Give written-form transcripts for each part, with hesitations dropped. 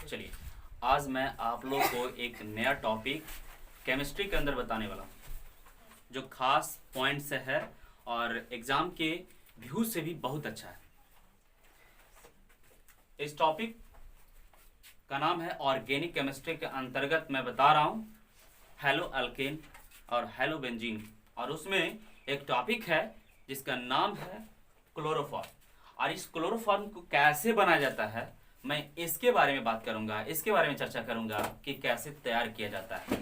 चलिए, आज मैं आप लोग को एक नया टॉपिक केमिस्ट्री के अंदर बताने वाला हूँ, जो खास पॉइंट से है और एग्जाम के व्यू से भी बहुत अच्छा है। इस टॉपिक का नाम है ऑर्गेनिक केमिस्ट्री के अंतर्गत मैं बता रहा हूँ हेलो अल्केन और हेलो बेंजीन, और उसमें एक टॉपिक है जिसका नाम है क्लोरोफॉर्म। और इस क्लोरोफॉर्म को कैसे बनाया जाता है मैं इसके बारे में बात करूंगा, इसके बारे में चर्चा करूंगा कि कैसे तैयार किया जाता है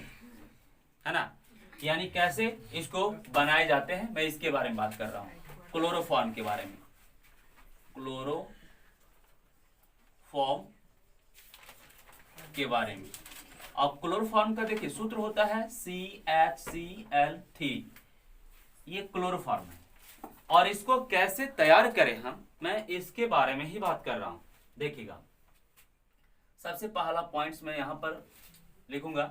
ना, यानी कैसे इसको बनाए जाते हैं, मैं इसके बारे में बात कर रहा हूँ, क्लोरोफॉर्म के बारे में। क्लोरोफॉर्म के बारे में। अब क्लोरोफॉर्म का देखिए सूत्र होता है CHCl3, ये क्लोरोफॉर्म है। और इसको कैसे तैयार करें हम, मैं इसके बारे में ही बात कर रहा हूं। देखिएगा, सबसे पहला पॉइंट्स मैं यहां पर लिखूंगा।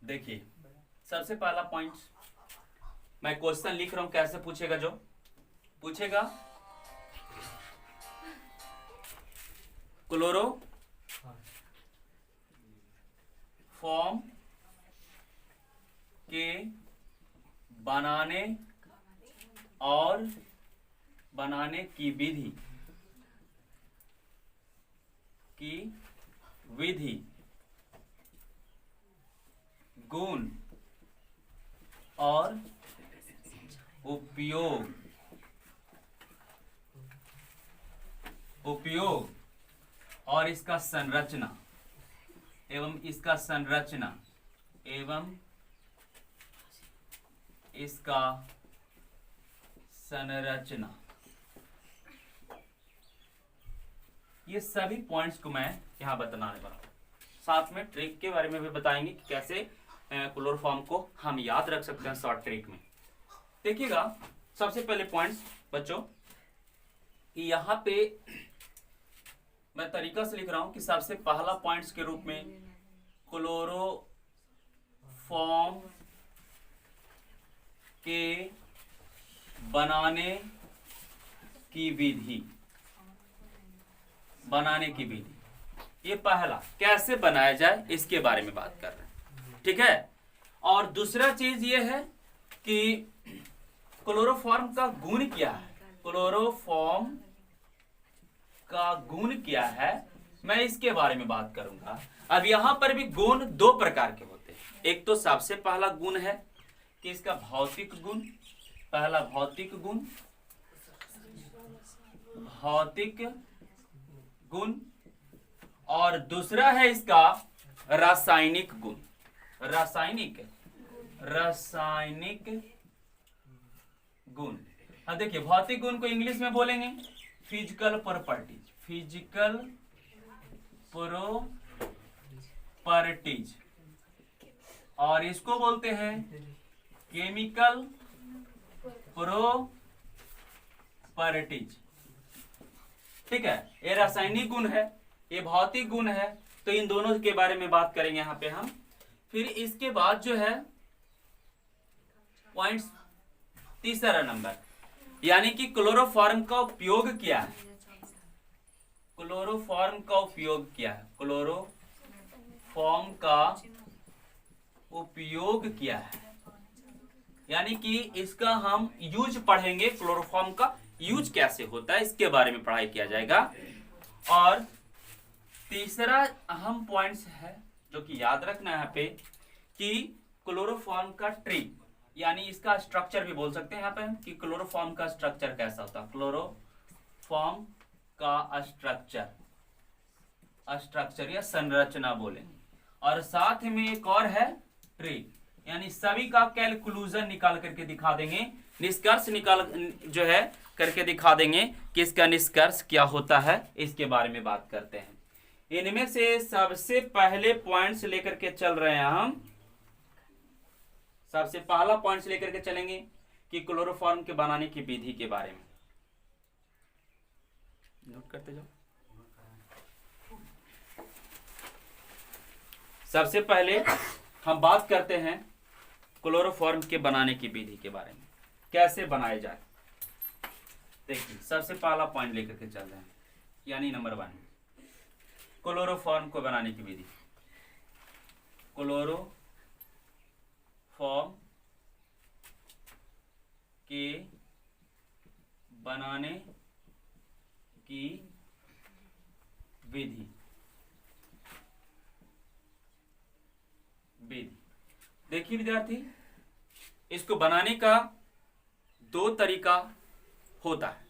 देखिए, सबसे पहला पॉइंट मैं क्वेश्चन लिख रहा हूं, कैसे पूछेगा, जो पूछेगा क्लोरोफॉर्म के बनाने और बनाने की विधि गुण और उपयोग और इसका संरचना एवं इसका संरचना, ये सभी पॉइंट्स को मैं यहां बताने वाला हूं। साथ में ट्रिक के बारे में भी बताएंगे कि कैसे क्लोरोफॉर्म को हम याद रख सकते हैं शॉर्ट ट्रिक में। देखिएगा, सबसे पहले पॉइंट्स बच्चों, यहाँ पे मैं तरीका से लिख रहा हूं कि सबसे पहला पॉइंट्स के रूप में क्लोरोफॉर्म के बनाने की विधि, ये पहला कैसे बनाया जाए इसके बारे में बात कर रहे हैं, ठीक है। और दूसरा चीज ये है कि क्लोरोफॉर्म का गुण क्या है, क्लोरोफॉर्म का गुण क्या है, मैं इसके बारे में बात करूंगा। अब यहां पर भी गुण दो प्रकार के होते हैं। एक तो सबसे पहला गुण है कि इसका भौतिक गुण, पहला भौतिक गुण, और दूसरा है इसका रासायनिक गुण। रासायनिक गुण। अब देखिए, भौतिक गुण को इंग्लिश में बोलेंगे फिजिकल प्रॉपर्टीज, और इसको बोलते हैं केमिकल प्रॉपर्टीज, ठीक है। ये रासायनिक गुण है, ये भौतिक गुण है, तो इन दोनों के बारे में बात करेंगे यहाँ पे हम। फिर इसके बाद जो है पॉइंट्स तीसरा नंबर, यानी कि क्लोरोफॉर्म का उपयोग क्या है, क्लोरोफॉर्म का उपयोग क्या है, यानी कि इसका हम यूज पढ़ेंगे, क्लोरोफॉर्म का यूज कैसे होता है इसके बारे में पढ़ाई किया जाएगा। और तीसरा अहम पॉइंट्स है जो कि याद रखना है यहाँ पे कि क्लोरोफॉर्म का ट्री, यानी इसका स्ट्रक्चर भी बोल सकते हैं यहाँ पे कि क्लोरोफॉर्म का स्ट्रक्चर कैसा होता है, क्लोरोफॉर्म का स्ट्रक्चर या संरचना बोलेंगे। और साथ में एक और है ट्री, यानी सभी का कैलकुलेशन निकाल करके दिखा देंगे, निष्कर्ष निकाल जो है करके दिखा देंगे कि इसका निष्कर्ष क्या होता है, इसके बारे में बात करते हैं। इनमें से सबसे पहले पॉइंट्स लेकर के चल रहे हैं हम, सबसे पहला पॉइंट्स लेकर के चलेंगे कि क्लोरोफॉर्म के बनाने की विधि के बारे में। नोट करते जाओ। सबसे पहले हम बात करते हैं क्लोरोफॉर्म के बनाने की विधि के बारे में, कैसे बनाए जाए। देखिए सबसे पहला पॉइंट लेकर के चल रहे हैं, यानी नंबर 1 क्लोरोफॉर्म को बनाने की विधि। क्लोरोफॉर्म के बनाने की विधि। देखिए विद्यार्थी, इसको बनाने का 2 तरीका होता है।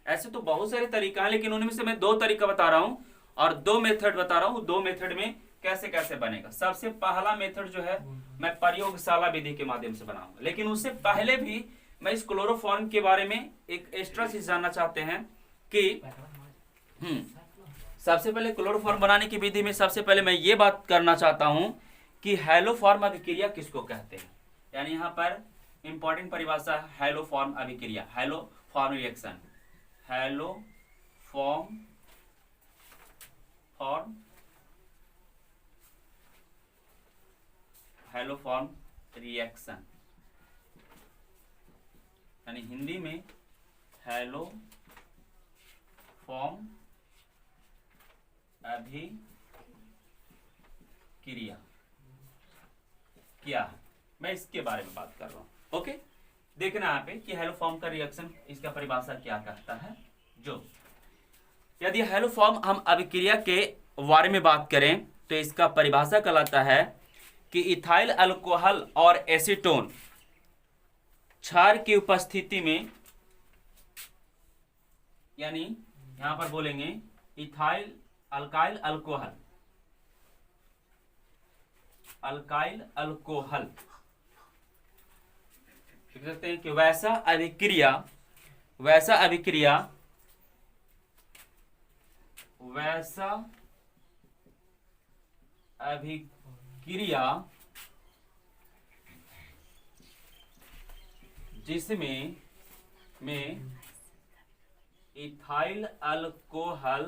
ऐसे तो बहुत सारे तरीका है, लेकिन उनमें से मैं 2 तरीका बता रहा हूं और 2 मेथड बता रहा हूं। 2 मेथड में कैसे कैसे बनेगा। सबसे पहला मेथड जो है मैं प्रयोगशाला विधि के माध्यम से बनाऊंगा, लेकिन उससे पहले भी मैं इस क्लोरोफॉर्म के बारे में एक एक्स्ट्रा चीज जानना चाहते हैं कि सबसे पहले क्लोरोफॉर्म बनाने की विधि में सबसे पहले मैं ये बात करना चाहता हूं कि हैलोफॉर्म अभिक्रिया किसको कहते हैं। यानी यहाँ पर इंपॉर्टेंट परिभाषा है हैलोफॉर्म अभिक्रिया, हैलोफॉर्म रिएक्शन। हैलोफॉर्म रिएक्शन, यानी हिंदी में हैलोफॉर्म अभिक्रिया क्या है, मैं इसके बारे में बात कर रहा हूं। ओके, देखना यहाँ पे कि हैलोफॉर्म का रिएक्शन, इसका परिभाषा क्या कहता है। जो यदि हैलोफॉर्म हम अभिक्रिया के बारे में बात करें तो इसका परिभाषा कहलाता है कि इथाइल अल्कोहल और एसीटोन क्षार की उपस्थिति में, यानी यहां पर बोलेंगे ethyl alkyl alcohol, alkyl alcohol लिख सकते हैं कि वैसा अभिक्रिया जिसमें इथाइल अल्कोहल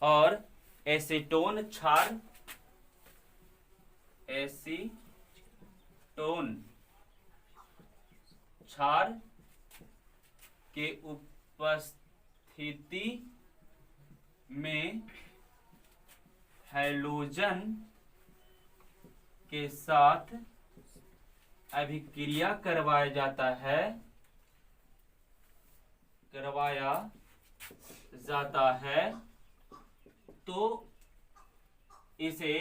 और एसीटोन क्षार के उपस्थिति में हैलोजन के साथ अभिक्रिया करवाया जाता है तो इसे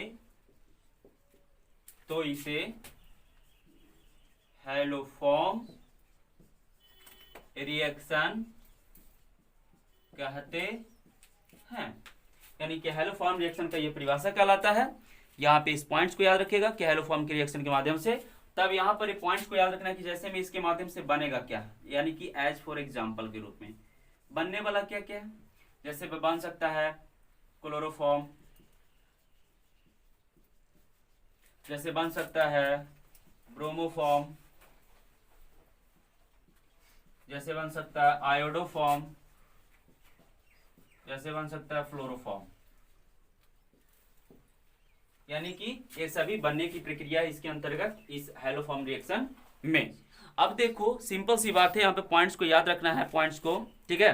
हैलोफॉर्म रिएक्शन कहते हैं। यानी कि हैलोफॉर्म रिएक्शन का ये परिभाषा कहलाता है। यहाँ पे इस पॉइंट्स को याद रखिएगा कि हैलोफॉर्म के रिएक्शन के माध्यम से, तब यहाँ पर पॉइंट्स को याद रखना कि जैसे में इसके माध्यम से बनेगा क्या, यानी कि एज फॉर एग्जांपल के रूप में बनने वाला क्या क्या है। जैसे बन सकता है क्लोरोफॉर्म, जैसे बन सकता है ब्रोमोफॉर्म, जैसे बन सकता है आयोडोफॉर्म, जैसे बन सकता है फ्लोरोफॉर्म। यानी कि ये सभी बनने की प्रक्रिया इसके अंतर्गत इस हैलोफॉर्म रिएक्शन में। अब देखो सिंपल सी बात है, यहाँ पे पॉइंट्स को याद रखना है, पॉइंट्स को, ठीक है,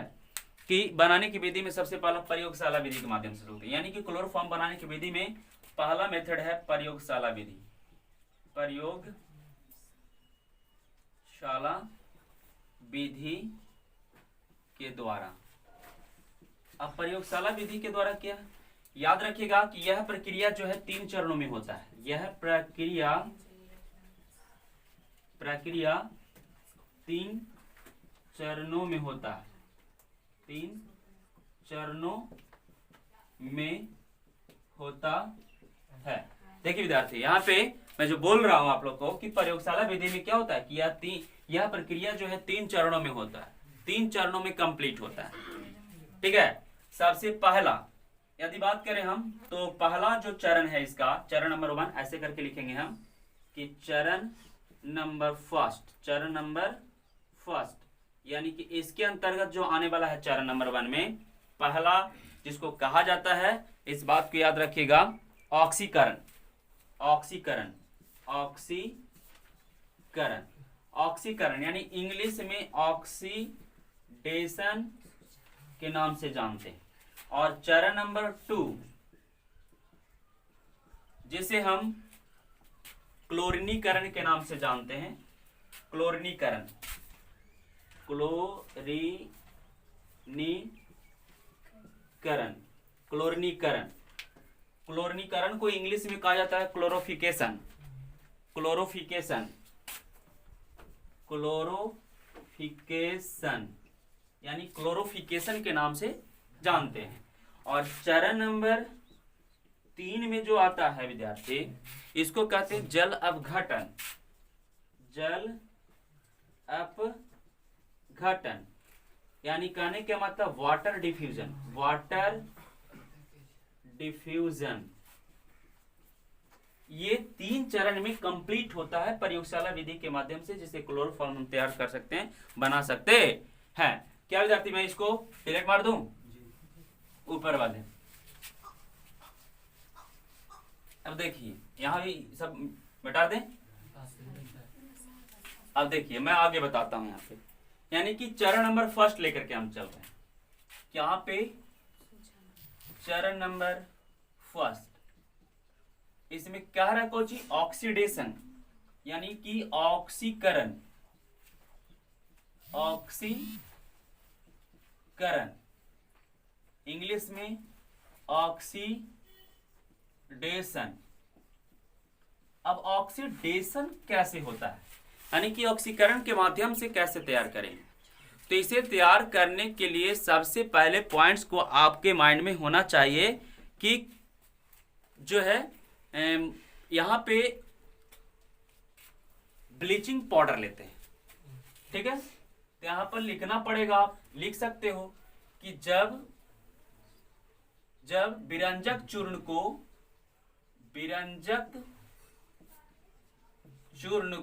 कि बनाने की विधि में सबसे पहला प्रयोगशाला विधि के माध्यम से होती है। यानी कि क्लोरोफॉर्म बनाने की विधि में पहला मेथड है प्रयोगशाला विधि, प्रयोगशाला विधि के द्वारा। अब प्रयोगशाला विधि के द्वारा क्या, याद रखिएगा कि यह प्रक्रिया जो है 3 चरणों में होता है। यह प्रक्रिया 3 चरणों में होता है, 3 चरणों में होता है। देखिए विद्यार्थी, यहाँ पे मैं जो बोल रहा हूं आप लोग को कि प्रयोगशाला विधि में क्या होता है कि यह प्रक्रिया जो है 3 चरणों में होता है, 3 चरणों में कंप्लीट होता है। ठीक है, सबसे पहला यदि बात करें हम तो पहला जो चरण है इसका, चरण नंबर 1 ऐसे करके लिखेंगे हम कि चरण नंबर फर्स्ट, चरण नंबर फर्स्ट, यानी कि इसके अंतर्गत जो आने वाला है चरण नंबर 1 में पहला जिसको कहा जाता है, इस बात को याद रखिएगा, ऑक्सीकरण। ऑक्सीकरण, ऑक्सीकरण, ऑक्सीकरण यानी इंग्लिश में ऑक्सीडेशन के नाम से जानते हैं। और चरण नंबर 2 जिसे हम क्लोरीनीकरण के नाम से जानते हैं, क्लोरीनीकरण, क्लोरीनीकरण, क्लोरीनीकरण, क्लोरीनीकरण को इंग्लिश में कहा जाता है क्लोरोफिकेशन, क्लोरोफिकेशन, क्लोरोफिकेशन यानी क्लोरोफिकेशन के नाम से जानते हैं। और चरण नंबर 3 में जो आता है विद्यार्थी, इसको कहते हैं जल अपघटन, जल अपघटन यानी कहने का मतलब वाटर डिफ्यूजन, वाटर डिफ्यूजन। ये 3 चरण में कंप्लीट होता है प्रयोगशाला विधि के माध्यम से, जिसे क्लोरोफॉर्म हम तैयार कर सकते हैं, बना सकते हैं। क्या विद्यार्थी मैं इसको डिलीट मार दूं ऊपर वाले? अब देखिए यहां भी सब मिटा दें। अब देखिए मैं आगे बताता हूं यहाँ पे, यानी कि चरण नंबर फर्स्ट लेकर के हम चल रहे हैं। यहाँ पे चरण नंबर फर्स्ट, इसमें क्या रहा कोची? ऑक्सीडेशन यानी कि ऑक्सीकरण, ऑक्सीकरण इंग्लिश में ऑक्सीडेशन। अब ऑक्सीडेशन कैसे होता है, यानी कि ऑक्सीकरण के माध्यम से कैसे तैयार करेंगे? तो इसे तैयार करने के लिए सबसे पहले पॉइंट्स को आपके माइंड में होना चाहिए कि जो है यहाँ पे ब्लीचिंग पाउडर लेते हैं, ठीक है? तो यहाँ पर लिखना पड़ेगा, आप लिख सकते हो कि जब विरंजक चूर्ण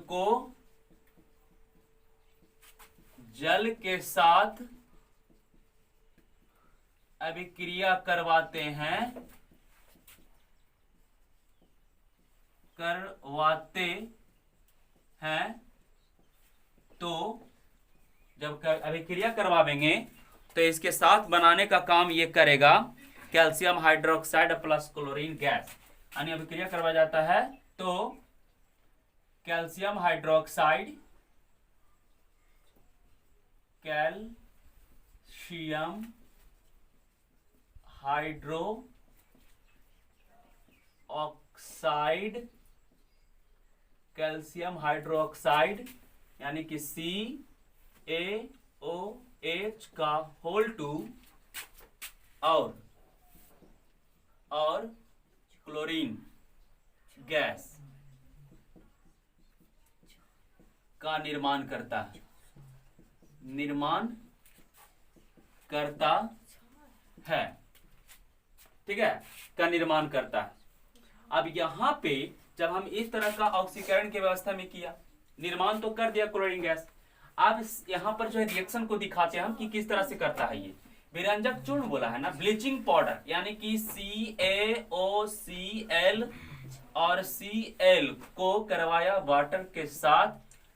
को जल के साथ अभिक्रिया करवाते हैं, तो जब अभिक्रिया करवाएंगे तो इसके साथ बनाने का काम ये करेगा calcium hydroxide plus chlorine gas, यानी अभिक्रिया करवाया जाता है तो calcium hydroxide, calcium hydro oxide, calcium hydroxide यानी कि CaOH का होल 2 और क्लोरीन गैस का निर्माण करता है, ठीक है, का निर्माण करता है। अब यहाँ पे जब हम इस तरह का ऑक्सीकरण की व्यवस्था में किया, निर्माण तो कर दिया क्लोरीन गैस, अब यहाँ पर जो है रिएक्शन को दिखाते हैं हम कि किस तरह से करता है। ये विरंजक चूर्ण बोला है ना, ब्लीचिंग पाउडर यानी कि CaOCl और Cl को करवाया वाटर के साथ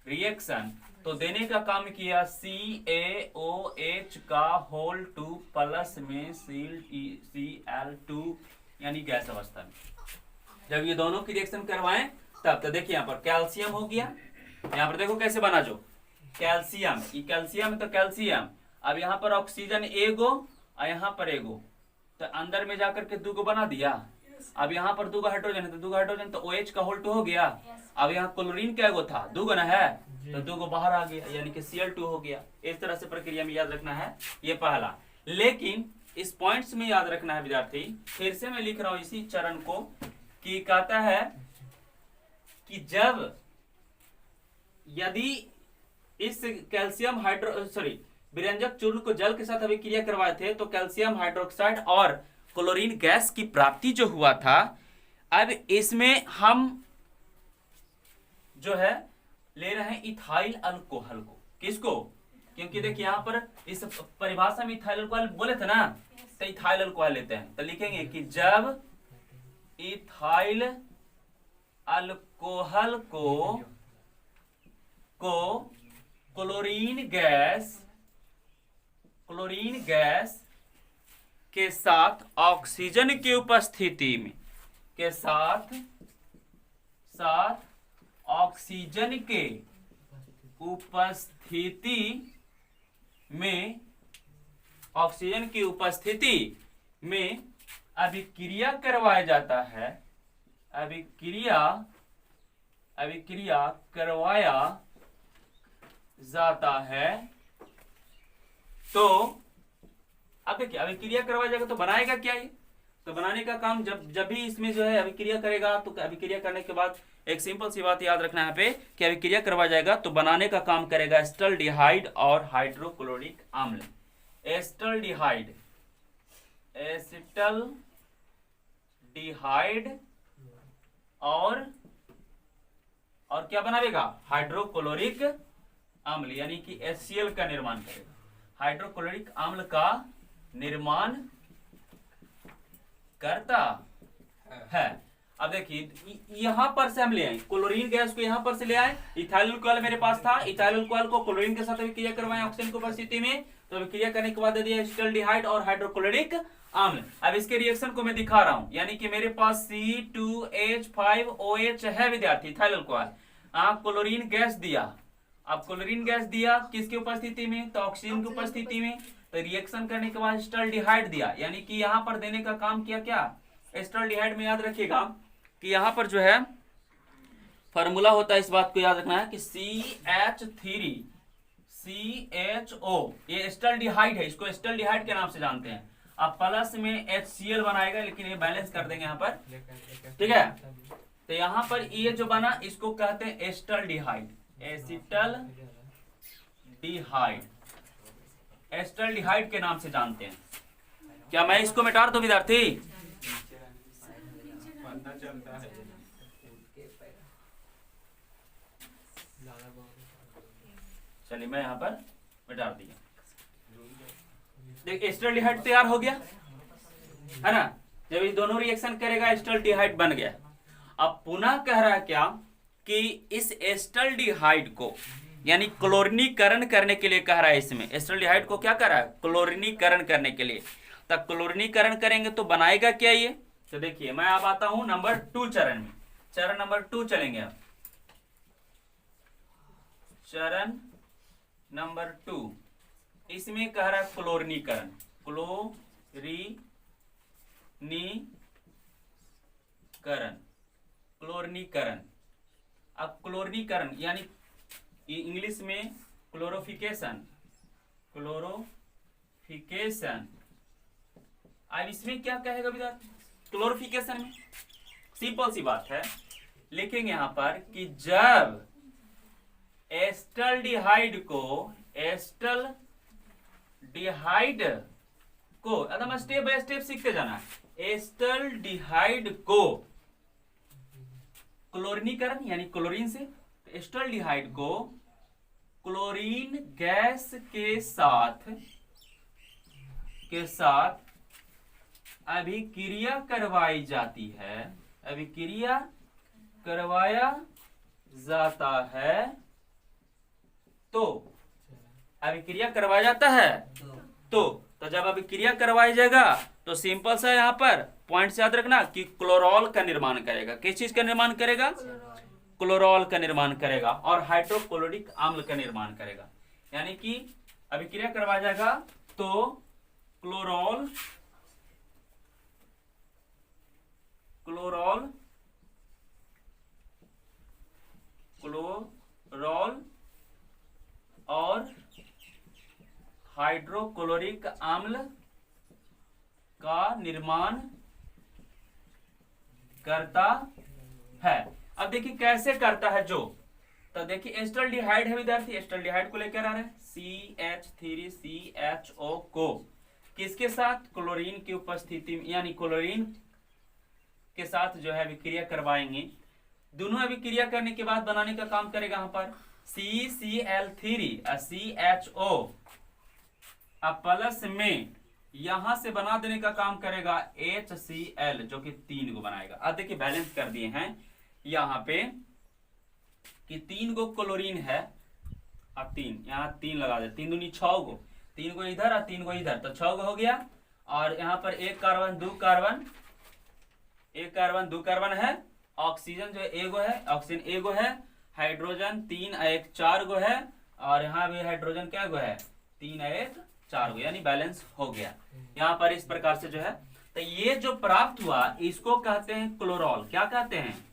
रिएक्शन, तो देने का काम किया CaOH का होल 2 प्लस में Cl2 यानी गैस अवस्था में। जब ये दोनों की रिएक्शन करवाएं तब तो देखिए यहाँ पर कैल्शियम हो गया, यहाँ पर देखो कैसे बना, जो कैल्शियम, ये कैल्शियम है तो कैल्शियम, अब यहाँ पर ऑक्सीजन एगो और यहाँ पर एगो, तो अंदर में जाकर के 2 बना दिया। अब यहाँ पर 2 हाइड्रोजन है तो 2 हाइड्रोजन तो OH का होल 2 हो गया। अब यहाँ क्लोरीन क्या गो था, 2 ना है, तो 2 बाहर आ गया यानी कि Cl2 हो गया। इस तरह से प्रक्रिया में याद रखना है, ये पहला। लेकिन इस पॉइंट्स में याद रखना है विद्यार्थी, फिर से मैं लिख रहा हूं इसी चरण को, कि कहता है कि जब यदि इस कैल्शियम विरंजक चूर्ण को जल के साथ अभिक्रिया करवाए थे तो कैल्शियम हाइड्रोक्साइड और क्लोरीन गैस की प्राप्ति जो हुआ था, अब इसमें हम जो है ले रहे हैं इथाइल अल्कोहल को। किसको? क्योंकि देखिए यहाँ पर इस परिभाषा में इथाइल अल्कोहल बोले थे ना, तो इथाइल अल्कोहल लेते हैं। तो लिखेंगे कि जब इथाइल अल्कोहल को क्लोरीन गैस के साथ ऑक्सीजन की उपस्थिति में ऑक्सीजन के उपस्थिति में अभिक्रिया करवाया जाता है, अभिक्रिया करवाया जाता है। तो अब देखिए अभिक्रिया करवाया जाएगा तो बनाएगा क्या ये? तो बनाने का काम जब भी इसमें जो है अभिक्रिया करेगा, तो अभिक्रिया करने के बाद एक सिंपल सी बात याद रखना है यहाँ पे कि अभिक्रिया करवाया जाएगा तो बनाने का काम करेगा एसिटाल्डिहाइड और हाइड्रोक्लोरिक अम्ल। एसिटाल्डिहाइड और क्या बनाएगा? हाइड्रोक्लोरिक अम्ल, यानी कि HCl का निर्माण करेगा। हाइड्रोक्लोरिक अम्ल का निर्माण करता है। अब देखिए यहां पर से हम ले आए क्लोरीन गैस को, यहां पर से ले आए। इथाइल अल्कोहल मेरे पास था, इथाइल अल्कोहल को क्लोरीन के साथ अभिक्रिया करवाएं ऑक्सीजन की उपस्थिति में, तो अभिक्रिया करने के बाद दे दिया एसिटाल्डिहाइड और हाइड्रोक्लोरिक अम्ल। अब इसके रिएक्शन को मैं दिखा रहा हूं, यानी कि मेरे पास C2H5OH है विद्यार्थी, इथाइल अल्कोहल। क्लोरीन गैस दिया। अब क्लोरीन गैस दिया किसकी उपस्थिति में? तो ऑक्सीजन की उपस्थिति में। तो रिएक्शन करने के बाद एसिटाल्डिहाइड दिया, यानी कि यहाँ पर देने का काम किया क्या? एसिटाल्डिहाइड में याद रखिएगा कि यहाँ पर जो है फार्मूला होता है, इस बात को याद रखना है कि CH3CHO, ये एसिटाल्डिहाइड है, इसको एसिटाल्डिहाइड के नाम से जानते हैं। अब प्लस में HCl बनाएगा, लेकिन ये बैलेंस कर देंगे यहाँ पर, ठीक है। तो यहाँ पर ये जो बना इसको कहते हैं एसिटाल्डिहाइड, एसिटाल्डिहाइड के नाम से जानते हैं। क्या मैं इसको मिटा दूं विद्यार्थी? चलिए मैं यहाँ पर मिटा दिया। देखिए एसिटाल्डिहाइड तैयार हो गया है ना। जब ये दोनों रिएक्शन करेगा एसिटाल्डिहाइड बन गया। अब पुनः कह रहा है क्या कि इस एसिटाल्डिहाइड को यानी क्लोरीनीकरण करने के लिए कह रहा है। इसमें एसिटाल्डिहाइड को क्या कर रहा है? क्लोरीनीकरण करने के लिए। तब क्लोरीनीकरण करेंगे तो बनाएगा क्या ये? तो देखिए मैं अब आता हूं नंबर 2 चरण में। चरण नंबर 2 चलेंगे अब। चरण नंबर 2 इसमें कह रहा है क्लोरीनीकरण, क्लोरीनीकरण। अब क्लोरीनीकरण यानी इंग्लिश में क्लोरोफिकेशन। अब इसमें क्या कहेगा विद्यार्थी? क्लोरोफिकेशन में सिंपल सी बात है, लिखेंगे यहां पर कि जब एसिटाल्डिहाइड को एकदम स्टेप बाय स्टेप सीखते जाना है। एसिटाल्डिहाइड को क्लोरीनीकरण यानी क्लोरीन से, एसिटाल्डिहाइड को क्लोरीन गैस के साथ अभिक्रिया करवाई जाती है, अभिक्रिया करवाया जाता है। तो अभिक्रिया करवाया जाता है तो जब अभिक्रिया करवाई जाएगा तो सिंपल सा यहाँ पर पॉइंट याद रखना कि क्लोरॉल का निर्माण करेगा। किस चीज का निर्माण करेगा? क्लोरॉल का निर्माण करेगा और हाइड्रोक्लोरिक अम्ल का निर्माण करेगा। यानी कि अभिक्रिया करवाया जाएगा तो क्लोरॉल और हाइड्रोक्लोरिक अम्ल का निर्माण करता है। अब देखिए कैसे करता है जो, तो देखिए एसिटाल्डिहाइड है विद्यार्थी, एसिटाल्डिहाइड को लेकर आ रहे हैं CH3CHO को किसके साथ? क्लोरीन की उपस्थिति में, यानी क्लोरीन के साथ जो है विक्रिया करवाएंगे दोनों अभिक्रिया करने के बाद बनाने का काम करेगा यहाँ पर CCl3 CHO प्लस में यहां से बना देने का काम करेगा HCl जो कि 3 को बनाएगा। अब देखिए बैलेंस कर दिए हैं यहाँ पे कि 3 गो क्लोरीन है, अब 3 यहाँ 3 लगा दे, 3 दूनी 6 गो, 3 गो इधर और 3 गो इधर, तो 6 गो हो गया। और यहाँ पर 1 कार्बन 2 कार्बन, 1 कार्बन 2 कार्बन है, ऑक्सीजन जो है एगो है, ऑक्सीजन एगो है, हाइड्रोजन 3 1 4 गो है, और यहाँ भी हाइड्रोजन क्या गो है 3 1 4 गो, यानी बैलेंस हो गया। यहाँ पर इस प्रकार से जो है, तो ये जो प्राप्त हुआ इसको कहते हैं क्लोरॉल। क्या कहते हैं?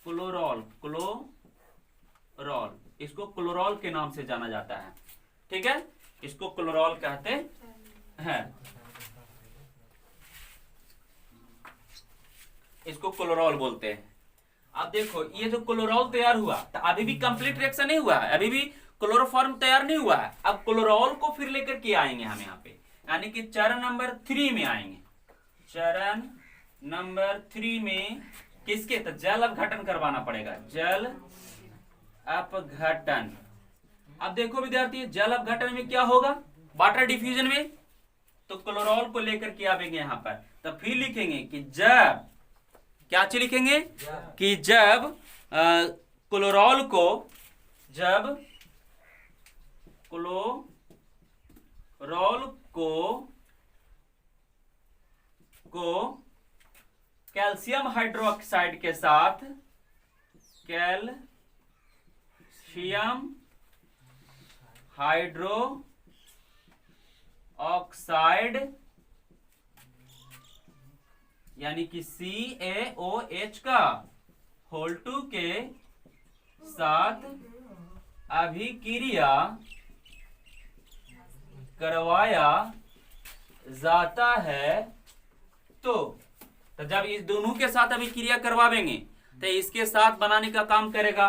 क्लोरॉल, क्लोरॉल, इसको क्लोरॉल के नाम से जाना जाता है। ठीक है, इसको क्लोरॉल कहते हैं, इसको क्लोरॉल बोलते हैं। अब देखो ये जो क्लोरॉल तैयार हुआ, तो अभी भी कंप्लीट रिएक्शन नहीं हुआ है, अभी भी क्लोरोफॉर्म तैयार नहीं हुआ है। अब क्लोरॉल को फिर लेकर के आएंगे हम यहाँ पे, यानी कि चरण नंबर 3 में आएंगे। चरण नंबर 3 में किसके? तो जल अपघटन करवाना पड़ेगा, जल अपघटन। अब देखो विद्यार्थी, जल अपघटन में क्या होगा? वाटर डिफ्यूजन में तो क्लोरॉल को लेकर के आवेंगे यहाँ पर, तो फिर लिखेंगे कि जब, क्या चीज लिखेंगे कि जब क्लोरॉल को, जब क्लोरॉल को कैल्शियम हाइड्रोक्साइड के साथ, कैल्शियम हाइड्रोक्साइड यानी कि CaOH का होल 2 के साथ अभिक्रिया करवाया जाता है, तो जब इस दोनों के साथ अभिक्रिया करवाएंगे तो इसके साथ बनाने का काम करेगा,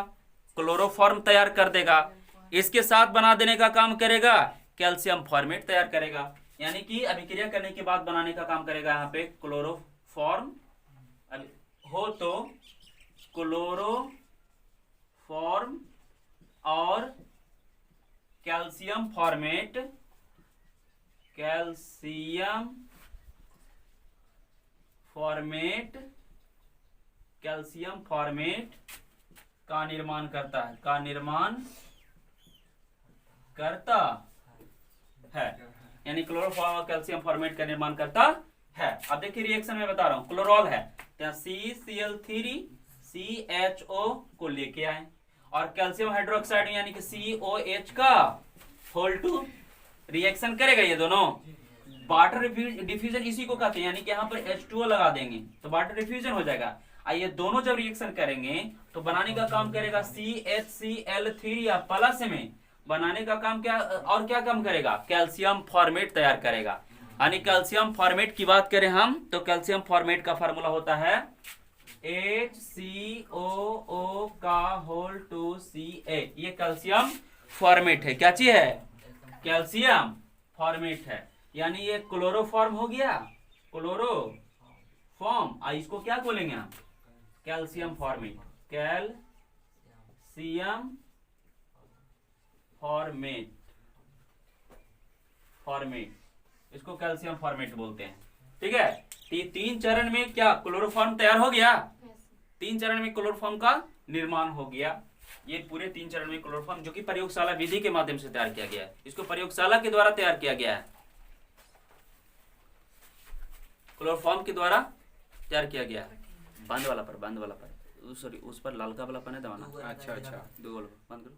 क्लोरोफॉर्म तैयार कर देगा, इसके साथ बना देने का काम करेगा, कैल्शियम फॉर्मेट तैयार करेगा। यानी कि अभिक्रिया करने के बाद बनाने का काम करेगा यहाँ पे क्लोरोफॉर्म हो तो क्लोरोफॉर्म और calcium formate, calcium formate, calcium formate का निर्माण करता है, का निर्माण करता है, यानी क्लोरोफॉर्म और कैल्शियम फॉर्मेट का निर्माण करता है। अब देखिए रिएक्शन में बता रहा हूं, क्लोरॉल है तो CCl3 CHO को लेके आए, और कैल्शियम हाइड्रोक्साइड यानी कि COH का होल 2 रिएक्शन करेगा, ये दोनों वाटर डिफ्यूजन इसी को कहते हैं, यानी कि यहाँ पर H2O लगा देंगे तो वाटर डिफ्यूजन हो जाएगा। ये दोनों जब रिएक्शन करेंगे तो बनाने का काम करेगा CHCl3 या प्लस में बनाने का काम क्या, और क्या काम करेगा? कैल्शियम फॉर्मेट तैयार करेगा। यानी कैल्शियम फॉर्मेट की बात करें हम तो कैल्शियम फॉर्मेट का फार्मूला होता है HCOO का होल 2Ca। ये कैल्शियम फॉर्मेट है, क्या चीज है? कैल्शियम फॉर्मेट है, यानी ये क्लोरोफॉर्म हो गया, क्लोरोफॉर्म। इसको क्या बोलेंगे हम? कैल्शियम फॉर्मेट, कैल्शियम फॉर्मेट, इसको कैल्शियम फॉर्मेट बोलते हैं। ठीक है, तीन चरण में क्या क्लोरोफॉर्म तैयार हो गया? 3 चरण में क्लोरोफॉर्म का निर्माण हो गया। ये पूरे 3 चरण में क्लोरोफॉर्म, जो कि प्रयोगशाला विधि के माध्यम से तैयार किया गया है, इसको प्रयोगशाला के द्वारा तैयार किया गया है, क्लोरोफॉर्म के द्वारा तैयार किया गया है। बंद वाला पर सॉरी, उस पर लालका वाला पन है दबाना। अच्छा, दो बंद करो।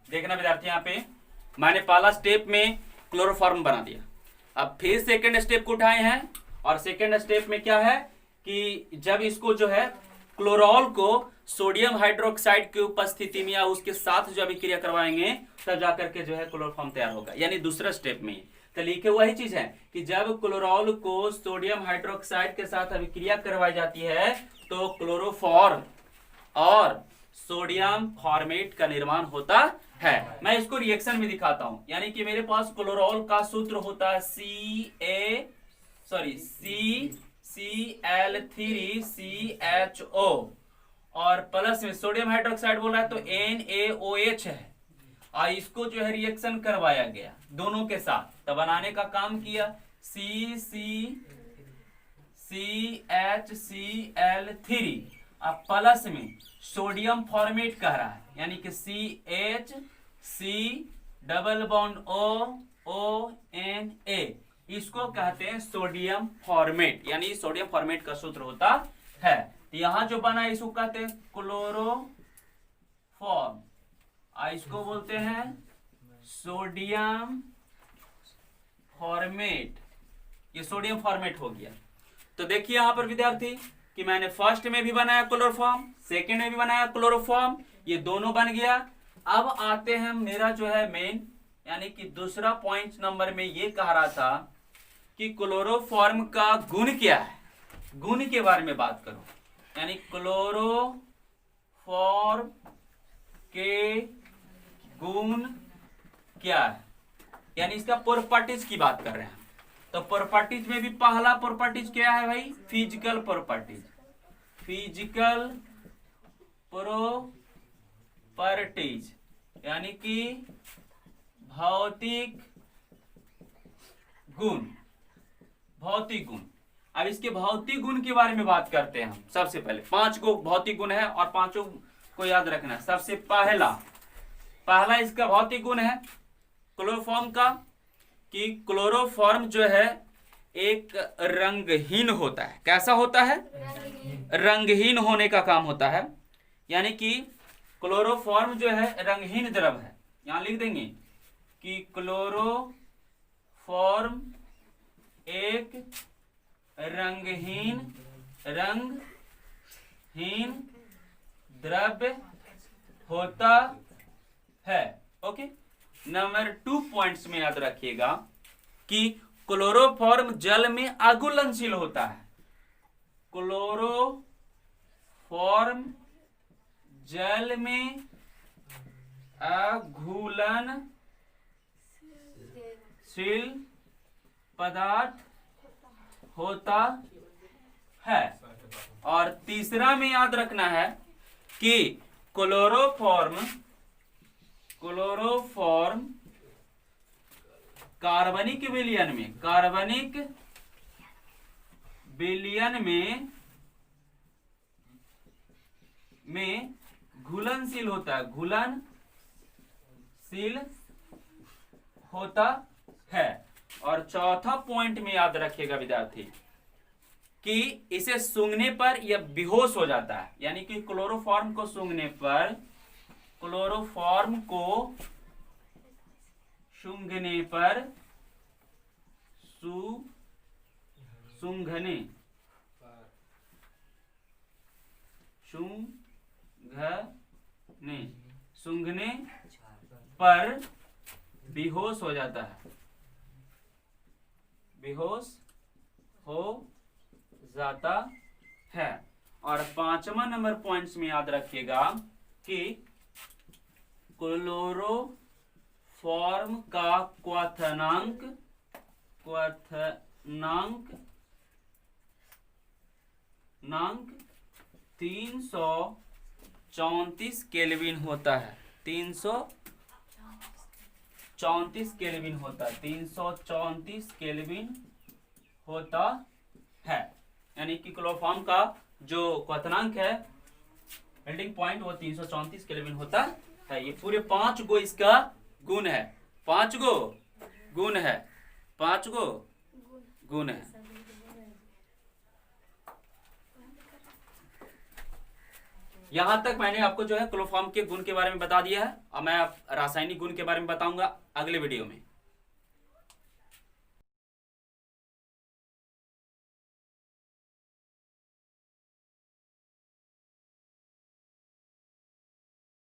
देखना विद्यार्थी, यहाँ पे मैंने पहला स्टेप में क्लोरोफॉर्म बना दिया, अब फिर सेकेंड स्टेप को उठाए हैं, और सेकेंड स्टेप में क्या है कि जब इसको जो है क्लोरॉल को सोडियम हाइड्रोक्साइड की उपस्थिति में या उसके साथ जो अभिक्रिया करवाएंगे तब जाकर के जो है क्लोरोफॉर्म तैयार होगा, यानी दूसरा स्टेप में। तो लिखे वही चीज है कि जब क्लोरॉल को सोडियम हाइड्रोक्साइड के साथ अभिक्रिया करवाई जाती है तो क्लोरोफॉर्म और सोडियम फॉर्मेट का निर्माण होता है। मैं इसको रिएक्शन में दिखाता हूं, यानी कि मेरे पास क्लोरॉल का सूत्र होता है Cl3CHO और प्लस में सोडियम हाइड्रोक्साइड बोला है तो NaOH है, और इसको जो है रिएक्शन करवाया गया दोनों के साथ, तो बनाने का काम किया CCCHCl3, अब प्लस में सोडियम फॉर्मेट कह रहा है, यानी कि CH डबल बॉन्ड ONA, इसको कहते हैं सोडियम फॉर्मेट, यानी सोडियम फॉर्मेट का सूत्र होता है। तो यहां जो बना इसको कहते हैं क्लोरोफॉर्म, इसको बोलते हैं सोडियम फॉर्मेट, ये सोडियम फॉर्मेट हो गया। तो देखिए यहां पर विद्यार्थी कि मैंने फर्स्ट में भी बनाया क्लोरोफॉर्म, सेकेंड में भी बनाया क्लोरोफॉर्म, ये दोनों बन गया। अब आते हैं मेरा जो है मेन, यानी कि दूसरा पॉइंट नंबर में ये कह रहा था कि क्लोरोफॉर्म का गुण क्या है, गुण के बारे में बात करो, यानी क्लोरोफॉर्म के गुण क्या है, यानी इसका प्रॉपर्टीज की बात कर रहे हैं। तो प्रॉपर्टीज में भी पहला प्रॉपर्टीज क्या है भाई, फिजिकल प्रॉपर्टीज, फिजिकल प्रॉपर्टीज यानी कि भौतिक गुण, भौतिक गुण। अब इसके भौतिक गुण के बारे में बात करते हैं हम। सबसे पहले 5 को भौतिक गुण है और 5 को याद रखना है। सबसे पहला इसका भौतिक गुण है क्लोरोफॉर्म का, कि क्लोरोफॉर्म जो है एक रंगहीन होता है। कैसा होता है, रंगहीन होने का काम होता है, यानी कि क्लोरोफॉर्म जो है रंगहीन द्रव है। यहां लिख देंगे कि क्लोरोफॉर्म एक रंगहीन द्रव्य होता है। ओके, नंबर 2 पॉइंट्स में याद रखिएगा कि क्लोरोफॉर्म जल में अघुलनशील होता है। क्लोरोफॉर्म जल में अघुलनशील पदार्थ होता है। और तीसरा में याद रखना है कि क्लोरोफॉर्म कार्बनिक विलयन में घुलनशील होता है, घुलनशील होता है। और चौथा पॉइंट में याद रखिएगा विद्यार्थी कि इसे सूंघने पर यह बेहोश हो जाता है, यानी कि क्लोरोफॉर्म को सूंघने पर सूंघने पर बेहोश हो जाता है, बेहोश हो जाता है। और 5वां नंबर पॉइंट्स में याद रखिएगा कि क्लोरोफॉर्म का क्वथनांक 334 केल्विन होता है। 334 केल्विन होता है, 334 केल्विन होता है, यानी कि क्लोरोफॉर्म का जो क्वथनांक है, मेल्टिंग पॉइंट, वो 334 केल्विन होता है। ये पूरे 5 गो इसका गुण है, 5 गो गुण है, 5 गो गुण है। यहां तक मैंने आपको जो है क्लोरोफॉर्म के गुण के बारे में बता दिया है, और मैं रासायनिक गुण के बारे में बताऊंगा अगले वीडियो में।